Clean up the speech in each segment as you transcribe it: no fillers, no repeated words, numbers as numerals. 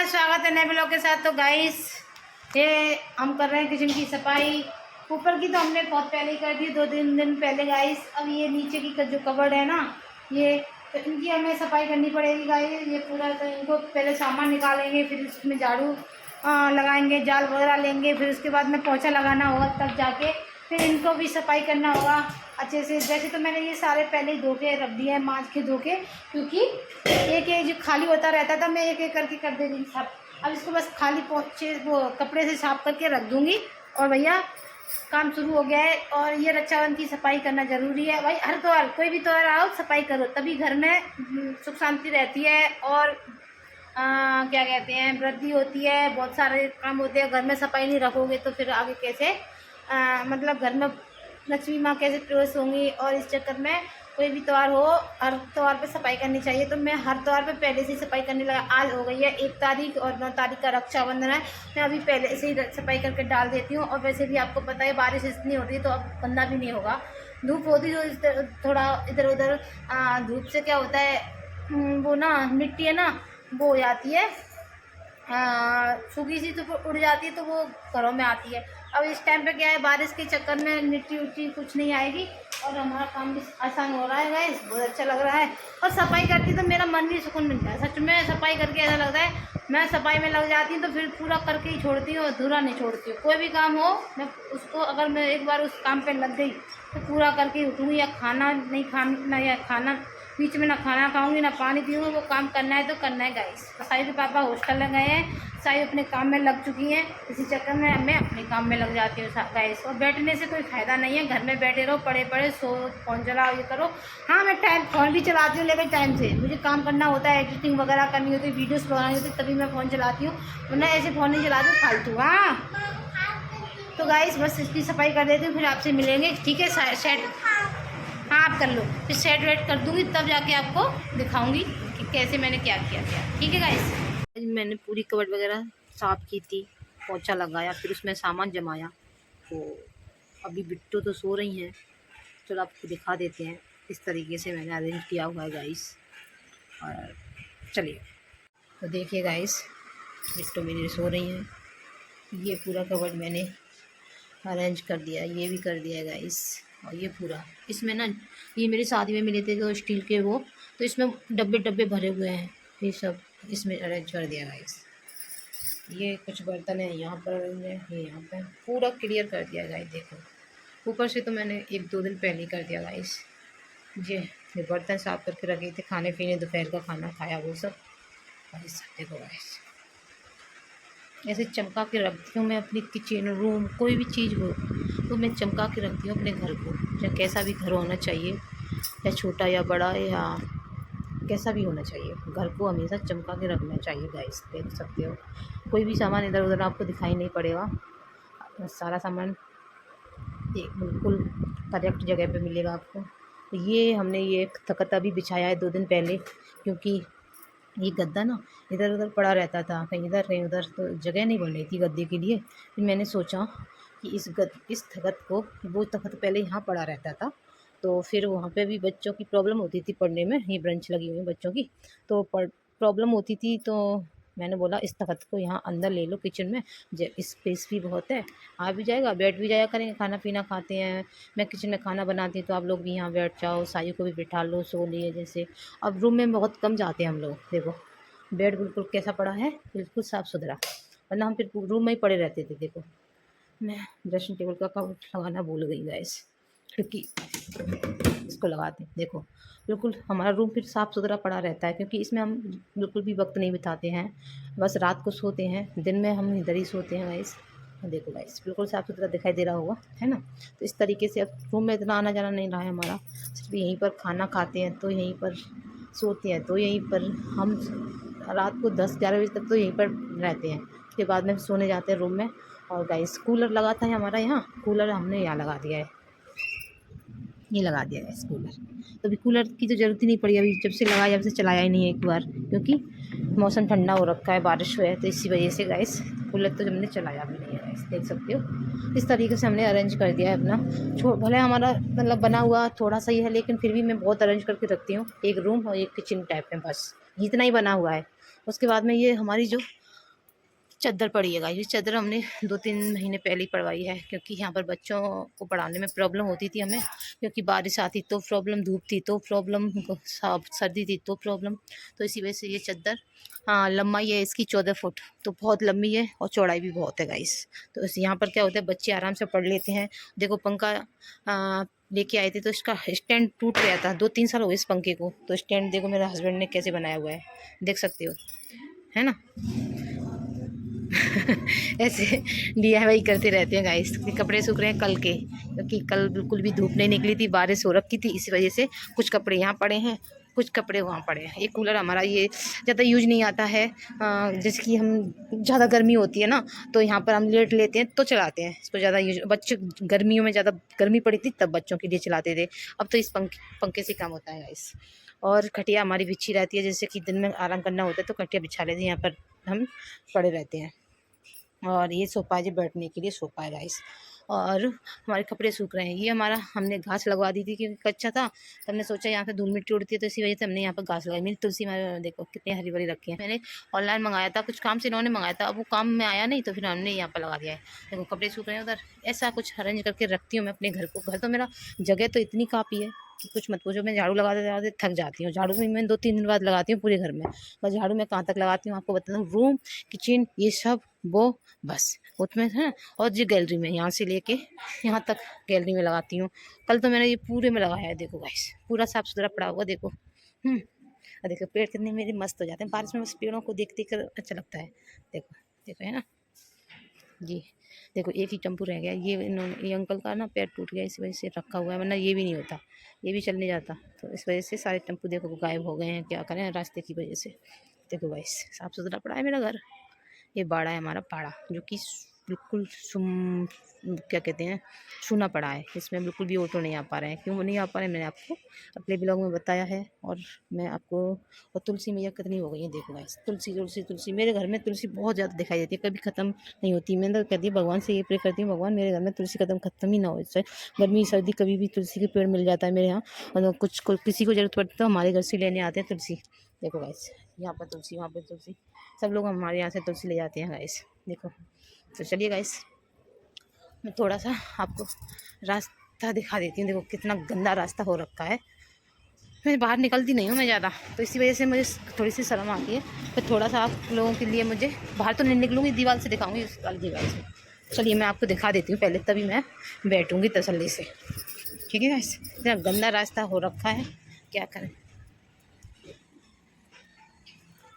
स्वागत है नए ब्लॉग के साथ। तो गाइस ये हम कर रहे हैं किचन की सफाई। ऊपर की तो हमने बहुत पहले ही कर दी, 2-3 दिन पहले गाइस। अब ये नीचे की जो कबर्ड है ना, ये तो इनकी हमें सफाई करनी पड़ेगी गाइस। ये पूरा तो इनको पहले सामान निकालेंगे, फिर इसमें झाड़ू लगाएंगे, जाल वगैरह लेंगे, फिर उसके बाद में पोछा लगाना होगा, तब जाके फिर इनको भी सफाई करना होगा अच्छे से। जैसे तो मैंने ये सारे पहले ही धो के रख दिए हैं, माँज के धो के, क्योंकि एक एक जो खाली होता रहता था मैं एक एक करके कर दे रही साफ। अब इसको बस खाली पोछे वो कपड़े से साफ करके रख दूँगी। और भैया काम शुरू हो गया है। और ये रक्षाबंधन की सफाई करना ज़रूरी है भाई। हर त्योहार कोई भी त्योहार आओ सफाई करो, तभी घर में सुख शांति रहती है। और क्या कहते हैं, वृद्धि होती है, बहुत सारे काम होते हैं। घर में सफाई नहीं रखोगे तो फिर आगे कैसे मतलब घर में लक्ष्मी माँ कैसे प्रवेश होंगी। और इस चक्कर में कोई भी त्यौहार हो, हर त्यौहार पे सफाई करनी चाहिए। तो मैं हर त्यौहार पे पहले से ही सफाई करने लगा। आज हो गई है 1 तारीख और 9 तारीख का रक्षाबंधन है। मैं अभी पहले से ही सफाई करके डाल देती हूँ। और वैसे भी आपको पता है बारिश इतनी होती है तो अब गंदा भी नहीं होगा। धूप होती तो थोड़ा इधर उधर धूप से क्या होता है, वो ना मिट्टी है ना वो हो जाती है, सूखी सी तो उड़ जाती है, तो वो घरों में आती है। अब इस टाइम पे क्या है, बारिश के चक्कर में मिट्टी उट्टी कुछ नहीं आएगी और हमारा काम भी आसान हो रहा है गाइस। बहुत अच्छा लग रहा है। और सफाई करती तो मेरा मन भी सुकून मिलता है। सच में सफाई करके ऐसा लगता है मैं सफाई में लग जाती हूँ तो फिर पूरा करके ही छोड़ती हूँ, अधूरा नहीं छोड़ती हूँ। कोई भी काम हो मैं उसको, अगर मैं एक बार उस काम पर लग गई तो पूरा करके ही उठूँगी। या खाना नहीं खाना, या खाना बीच में ना खाना खाऊंगी ना पानी पीऊँगी, वो काम करना है तो करना है गाइस। साई के पापा हॉस्टल में गए हैं, साई अपने काम में लग चुकी हैं, इसी चक्कर में मैं अपने काम में लग जाती हूँ गाइस। और बैठने से कोई फ़ायदा नहीं है, घर में बैठे रहो, पड़े पड़े सो, फ़ोन चलाओ, ये करो। हाँ मैं फ़ोन भी चलाती हूँ, लेकिन टाइम से मुझे काम करना होता है, एडिटिंग वगैरह करनी होती है, वीडियोज़ बनानी होती है, तभी मैं फ़ोन चलाती हूँ, वरना ऐसे फ़ोन नहीं चलाती फालतू। हाँ तो गाइस बस इसकी सफाई कर देती हूँ, फिर आपसे मिलेंगे, ठीक है। सेट हाँ आप कर लो, फिर सेट वेट कर दूँगी, तब जाके आपको दिखाऊँगी कि कैसे मैंने क्या किया क्या। ठीक है गाइस। मैंने पूरी कबर्ड वगैरह साफ़ की थी, पोछा लगाया, फिर उसमें सामान जमाया। तो अभी बिट्टू तो सो रही हैं, चलो आपको दिखा देते हैं। इस तरीके से मैंने अरेंज किया हुआ है गाइस। और चलिए तो देखिए गाइस, बिट्टू मेरी सो रही हैं। ये पूरा कबर्ड मैंने अरेंज कर दिया, ये भी कर दिया है गाइस। और ये पूरा इसमें ना, ये मेरी शादी में मिले थे तो स्टील के वो, तो इसमें डब्बे डब्बे भरे हुए हैं, ये सब इसमें अरेंज कर दिया गाइस। ये कुछ बर्तन है यहाँ पर अरेंज है, ये यहाँ पर पूरा क्लियर कर दिया गाइस। देखो ऊपर से तो मैंने 1-2 दिन पहले ही कर दिया गाइस। ये बर्तन साफ करके रखे थे, खाने पीने दोपहर का खाना खाया वो सब गाइस। देखो गाइस ऐसे चमका के रखती हूँ मैं अपनी किचन, रूम, कोई भी चीज़ हो तो मैं चमका के रखती हूँ अपने घर को। चाहे कैसा भी घर होना चाहिए, या छोटा या बड़ा या कैसा भी होना चाहिए, घर को हमेशा चमका के रखना चाहिए गाइस। देख सकते हो कोई भी सामान इधर उधर आपको दिखाई नहीं पड़ेगा, सारा सामान एक बिल्कुल करेक्ट जगह पे मिलेगा आपको। तो ये हमने ये तख्ता भी बिछाया है 2 दिन पहले, क्योंकि ये गद्दा ना इधर उधर पड़ा रहता था, कहीं इधर कहीं उधर, तो जगह नहीं बन रही थी गद्दे के लिए। फिर मैंने सोचा कि इस तख्त को, वो तख्त पहले यहाँ पड़ा रहता था, तो फिर वहाँ पे भी बच्चों की प्रॉब्लम होती थी पढ़ने में। ये ब्रेंच लगी हुई है बच्चों की, तो प्रॉब्लम होती थी। तो मैंने बोला इस तख्त को यहाँ अंदर ले लो किचन में, स्पेस भी बहुत है, आ भी जाएगा, बैठ भी जाया करेंगे, खाना पीना खाते हैं, मैं किचन में खाना बनाती हूँ तो आप लोग भी यहाँ बैठ जाओ, सायु को भी बिठा लो, सो लिए जैसे। अब रूम में बहुत कम जाते हैं हम लोग। देखो बेड बिल्कुल कैसा पड़ा है, बिल्कुल साफ़ सुथरा, वरना हम फिर रूम में ही पड़े रहते थे। देखो मैं ड्रेसिंग टेबल का कवर लगाना भूल गई गाइस, क्योंकि इसको लगाते हैं। देखो बिल्कुल हमारा रूम फिर साफ़ सुथरा पड़ा रहता है, क्योंकि इसमें हम बिल्कुल भी वक्त नहीं बिताते हैं, बस रात को सोते हैं, दिन में हम इधर ही सोते हैं गाइस। देखो गाइस बिल्कुल साफ़ सुथरा दिखाई दे रहा होगा, है ना। तो इस तरीके से अब रूम में इतना आना जाना नहीं रहा है हमारा, सिर्फ यहीं पर खाना खाते हैं तो यहीं पर, सोते हैं तो यहीं पर, हम रात को 10-11 बजे तक तो यहीं पर रहते हैं, उसके बाद में सोने जाते हैं रूम में। और गाइस कूलर लगा था हमारा यहाँ, कूलर हमने यहाँ लगा दिया है, ये लगा दिया है कूलर। तो अभी कूलर की तो ज़रूरत ही नहीं पड़ी, अभी जब से लगाया जब से चलाया ही नहीं है एक बार, क्योंकि मौसम ठंडा हो रखा है, बारिश हुआ है, तो इसी वजह से गाइस कूलर तो हमने चलाया भी नहीं है गाइस। देख सकते हो इस तरीके से हमने अरेंज कर दिया है अपना। भले हमारा मतलब बना हुआ थोड़ा सा ही है, लेकिन फिर भी मैं बहुत अरेंज करके रखती हूँ, एक रूम और एक किचन टाइप में, बस इतना ही बना हुआ है। उसके बाद में ये हमारी जो चादर पड़ी है गाइस। ये चादर हमने 2-3 महीने पहले ही पड़वाई है, क्योंकि यहाँ पर बच्चों को पढ़ाने में प्रॉब्लम होती थी हमें, क्योंकि बारिश आती तो प्रॉब्लम, धूप थी तो प्रॉब्लम, सर्दी थी तो प्रॉब्लम। तो इसी वजह से ये चादर, हाँ लंबाई है इसकी 14 फुट, तो बहुत लंबी है और चौड़ाई भी बहुत है गाइस। तो इस यहाँ पर क्या होता है, बच्चे आराम से पढ़ लेते हैं। देखो पंखा लेके आए थे तो इसका स्टैंड टूट गया था, 2-3 साल हो गए इस पंखे को। तो स्टैंड देखो मेरे हस्बैंड ने कैसे बनाया हुआ है, देख सकते हो, है ना। ऐसे DIY करते रहते हैं गाइस। कपड़े सूख रहे हैं कल के, क्योंकि कल बिल्कुल भी धूप नहीं निकली थी, बारिश हो रखी थी, इसी वजह से कुछ कपड़े यहाँ पड़े हैं, कुछ कपड़े वहाँ पड़े हैं। एक कूलर हमारा ये ज़्यादा यूज नहीं आता है, जैसे कि हम ज़्यादा गर्मी होती है ना, तो यहाँ पर हम लेट लेते हैं तो चलाते हैं इसको। ज़्यादा यूज, बच्चे गर्मियों में ज़्यादा गर्मी पड़ी थी तब बच्चों के लिए चलाते थे, अब तो इस पंखे से काम होता है गाइस। और खटिया हमारी बिछी रहती है, जैसे कि दिन में आराम करना होता है तो खटिया बिछा लेते हैं, यहाँ पर हम पड़े रहते हैं। और ये सोफा है, बैठने के लिए सोफा है गाइस। और हमारे कपड़े सूख रहे हैं। ये हमारा, हमने घास लगवा दी थी क्योंकि कच्चा था, तो हमने सोचा यहाँ पे धूल मिट्टी उड़ती है, तो इसी वजह से हमने यहाँ पर घास लगाई। मेरी तुलसी हमारे देखो कितनी हरी भरी रखी है। मैंने ऑनलाइन मंगाया था, कुछ काम से इन्होंने मंगाया था, अब वो काम में आया नहीं, तो फिर हमने यहाँ पर लगा दिया है। देखो कपड़े सूख रहे हैं उधर। ऐसा कुछ अरेंज करके रखती हूँ मैं अपने घर को। घर तो मेरा जगह तो इतनी काफ़ी है कि कुछ मत पूछो। मैं झाड़ू लगाते लगाते थक जाती हूँ। झाड़ू भी मैं 2-3 दिन बाद लगाती हूँ पूरे घर में। बस झाड़ू मैं कहाँ तक लगाती हूँ आपको बताता हूँ, रूम, किचन, ये सब वो बस उसमें है। और जो गैलरी में, यहाँ से लेके यहाँ तक गैलरी में लगाती हूँ। कल तो मैंने ये पूरे में लगाया है, देखो गाइस, पूरा साफ सुथरा पड़ा हुआ देखो। और देखो पेड़ कितने मेरे मस्त हो जाते हैं बारिश में, बस पेड़ों को देख देख कर अच्छा लगता है। देखो देखो, है ना जी। देखो एक ही टेम्पू रह गया, ये अंकल का ना पैर टूट गया, इस वजह से रखा हुआ है, वरना ये भी नहीं होता, ये भी चल नहीं जाता। तो इस वजह से सारे टेम्पू देखो गायब हो गए हैं, क्या करें रास्ते की वजह से। देखो गाइस साफ़ सुथरा पड़ा है मेरा घर। ये बाड़ा है हमारा, पाड़ा, जो कि बिल्कुल क्या कहते हैं, सूना पड़ा है। इसमें बिल्कुल भी ऑटो नहीं आ पा रहे हैं। क्यों नहीं आ पा रहे हैं मैंने आपको अपने ब्लॉग में बताया है। और मैं आपको, और तुलसी मैया कितनी हो गई है देखो गाइस। तुलसी तुलसी तुलसी, मेरे घर में तुलसी बहुत ज़्यादा दिखाई देती है, कभी ख़त्म नहीं होती। मैं तो कहती हूँ भगवान से ये प्रे करती हूँ, भगवान मेरे घर में तुलसी ख़त्म ही ना हो। इससे गर्मी सर्दी कभी भी तुलसी के पेड़ मिल जाता है मेरे यहाँ। और किसी को ज़रूरत पड़ती है तो हमारे घर से लेने आते हैं तुलसी। देखो गाइस यहाँ पर तुलसी, वहाँ पर तुलसी, सब लोग हमारे यहाँ से तुलसी ले जाते हैं गाइस। देखो तो चलिए गाइस, मैं थोड़ा सा आपको रास्ता दिखा देती हूँ। देखो कितना गंदा रास्ता हो रखा है। मैं बाहर निकलती नहीं हूँ मैं ज़्यादा, तो इसी वजह से मुझे थोड़ी सी शर्म आती है। फिर थोड़ा सा आप लोगों के लिए, मुझे बाहर तो नहीं निकलूँगी, दीवार से दिखाऊँगी, उस वाली दीवार से। चलिए मैं आपको दिखा देती हूँ पहले, तभी मैं बैठूँगी तसल्ली से, ठीक है गाइस। इतना गंदा रास्ता हो रखा है, क्या करें।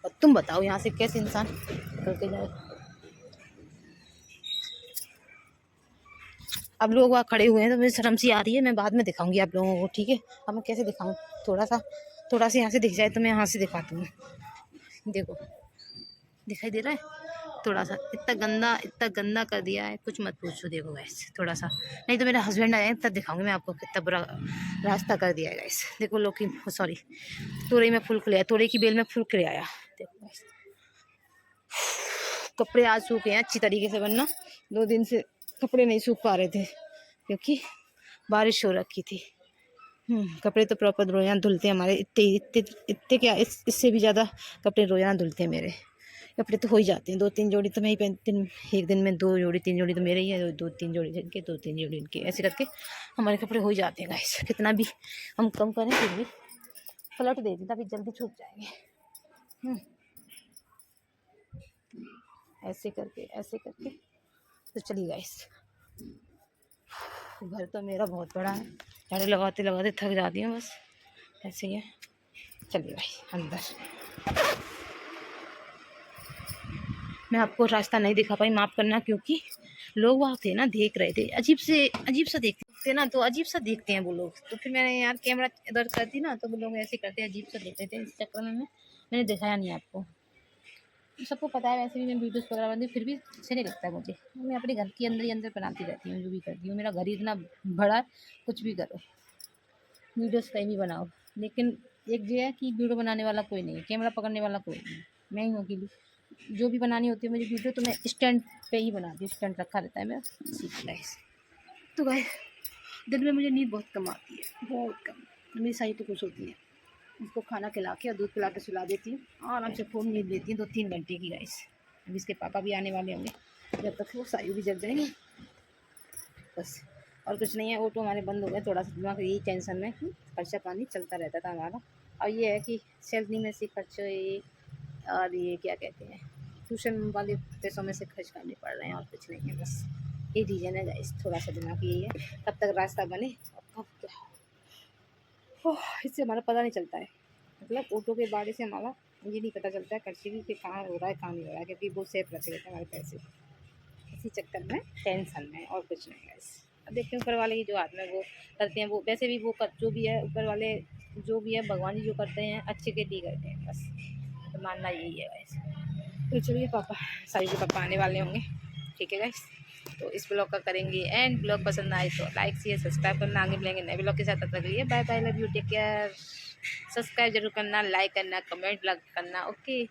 और तुम बताओ यहाँ से कैसे इंसान निकल के जाए। अब लोग वहाँ खड़े हुए हैं तो मुझे शर्म सी आ रही है। मैं बाद में दिखाऊंगी आप लोगों को, ठीक है। अब मैं कैसे दिखाऊं, थोड़ा सा यहाँ से दिख जाए तो मैं यहाँ से दिखाती हूँ। देखो दिखाई दे रहा है थोड़ा सा, इतना गंदा कर दिया है, कुछ मत पूछो। देखो गैस थोड़ा सा, नहीं तो मेरा हस्बैंड आए तब दिखाऊंगी मैं आपको कितना बुरा रास्ता कर दिया है गैस। देखो लौकी, सॉरी, तोरई में फूल खिलाया, तोरई की बेल में फूल खिलाया। देखो गैस कपड़े आज सूखे हैं अच्छी तरीके से, वरना 2 दिन से कपड़े नहीं सूख पा रहे थे क्योंकि बारिश हो रखी थी। कपड़े तो प्रॉपर रोजाना धुलते हैं हमारे, इतने इतने इतने क्या, इससे भी ज़्यादा कपड़े रोजाना धुलते हैं मेरे। कपड़े तो हो ही जाते हैं, 2-3 जोड़ी तो मैं ही पहनती हूँ एक दिन में, 2 जोड़ी 3 जोड़ी तो मेरे ही है, 2-3 जोड़ी इनके, 2-3 जोड़ी इनके, ऐसे करके हमारे कपड़े हो ही जाते हैं गाइस। कितना भी हम कम करें फिर भी पलट देते तभी जल्दी सूख जाएंगे। ऐसे करके तो चलिए गाइस, घर तो मेरा बहुत बड़ा है, झाड़ू लगाते लगाते थक जाती हूँ बस, ऐसे ही है। चलिए भाई अंदर, मैं आपको रास्ता नहीं दिखा पाई, माफ़ करना, क्योंकि लोग वहाँ थे ना, देख रहे थे, अजीब सा देखते ना, तो अजीब सा देखते हैं वो लोग। तो फिर मैंने यार कैमरा इधर कर दी ना, तो वो लोग ऐसे करते अजीब सा देखते थे, इस चक्कर में मैंने दिखाया नहीं आपको। सबको पता है वैसे भी मैं वीडियोस वगैरह बनती हूँ, फिर भी अच्छे नहीं लगता है मुझे। मैं अपने घर के अंदर ही अंदर बनाती रहती हूँ, जो भी करती हूँ। मेरा घर ही इतना बड़ा, कुछ भी करो, वीडियोस कहीं भी बनाओ, लेकिन एक ये है कि वीडियो बनाने वाला कोई नहीं है, कैमरा पकड़ने वाला कोई नहीं है, मैं ही हूँ अकेली। जो भी बनानी होती है मुझे वीडियो, तो मैं स्टैंड पे ही बनाती हूँ, स्टैंड रखा रहता है मेरा, सीख गाइस। तो गाइस दिन में मुझे नींद बहुत कम आती है, बहुत कम। मेरी साई तो खुश होती है, उसको खाना खिला के और दूध पिला के सुला देती हूँ, आराम से खूब नींद लेती हूँ 2-3 घंटे की गाइस। अभी इसके पापा भी आने वाले होंगे, जब तक वो सायु भी जग जाएंगे बस। और कुछ नहीं है। ऑटो हमारे बंद हो गए, थोड़ा सा दिमाग यही टेंशन में कि खर्चा पानी चलता रहता था हमारा। और ये है कि सैलरी में से खर्चे और ये क्या कहते हैं ट्यूशन वाले पैसों में से खर्च करने पड़ रहे हैं, और कुछ नहीं है। बस ये रीज़न है गाइस, थोड़ा सा दिमाग यही है। कब तक रास्ता बने और कब क्या इससे हमारा पता नहीं चलता है। मतलब ऑटो के बारे से हमारा ये नहीं पता चलता है खर्चे की, कि कहाँ हो रहा है कहाँ नहीं हो रहा है, क्योंकि वो सेफ रखे रहते हैं हमारे पैसे। इसी चक्कर में टेंशन में, और कुछ नहीं गाइस। अब देखते हैं ऊपर वाले की जो हाथ में वो करते हैं, वो वैसे भी वो जो भी है ऊपर वाले जो भी है भगवान जी जो करते हैं अच्छे के लिए करते हैं बस, तो मानना यही है गाइस। तो चलिए पापा सारी के पापा आने वाले होंगे, ठीक है गाइस। तो इस ब्लॉग का करेंगे एंड। ब्लॉग पसंद आए तो लाइक शेयर सब्सक्राइब करना। आगे मिलेंगे नए ब्लॉग के साथ, तब तक के लिए bye bye, love you, take care. Subscribe जरूर करना, लाइक करना, कमेंट करना, ओके।